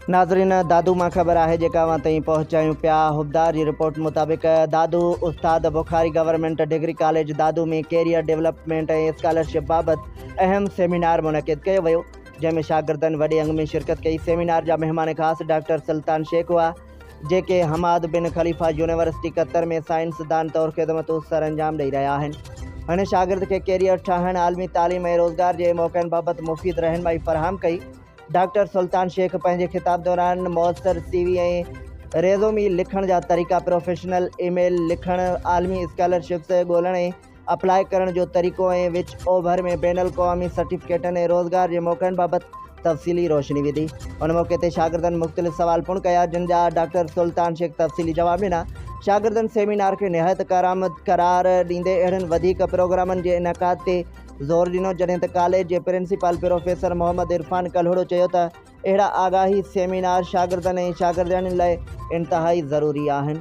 नाज़रीन, दादू मां ख़बर है जेका अवां ताईं पहुंचायूं पिया। हुबदार जी रिपोर्ट मुताबिक़ दादू उस्ताद बुखारी गवर्नमेंट डिग्री कॉलेज दादू में कैरियर डेवलपमेंट ऐं स्कॉलरशिप बाबति अहम सेमिनार मुनक़िद कयो वियो, जंहिंमें शागिर्दनि वॾे अंग में शिरकत कई। सेमिनार जा मेहमान ख़ासि डॉक्टर सुल्तान शेख हुआ, जेके हमाद बिन खलीफ़ा यूनिवर्सिटी कतर में साइंसदान तौरु ख़िदमतूं सर अंजाम ॾेई रहिया आहिनि। हिन शागिर्द खे कैरियर ठाहिण, आलमी तालीम ऐं रोज़गार जे मौक़नि बाबति मुफ़ीद रहनुमाई फ़राहम कई। डॉक्टर सुल्तान शेख पंहिंजे ख़िताब दौरान मौसर CV ऐं रेज़्यूमी लिखण जा तरीक़ा, प्रोफेशनल ईमेल लिखण, आलमी स्कॉलरशिप्स ॻोल्हण ऐं अप्लाई करण जो तरीक़ो ऐं विच ओभर में बैनुल क़ौमी सर्टिफिकेटनि ऐं रोज़गार जे मौक़नि बाबति तफ़सीली रोशनी विधी। उन मौक़े ते शागिर्दनि मुख़्तलिफ़ सवाल पुण कया, जिन जा डॉक्टर सुल्तान शेख तफ़सीली जवाब ॾिना। शागिर्दनि सेमिनार खे निहायत कारआमद करार ॾींदे अहिड़नि वधीक प्रोग्रामनि जे इनकाद ते ज़ोर ॾिनो, जॾहिं त कॉलेज जे प्रिंसिपल प्रोफेसर मोहम्मद इरफान कल्होड़ो चयो त अहिड़ा आगाही सेमिनार शागिर्दनि ऐं शागिर्दियाणियुनि लाइ इंतिहाई ज़रूरी आहिनि।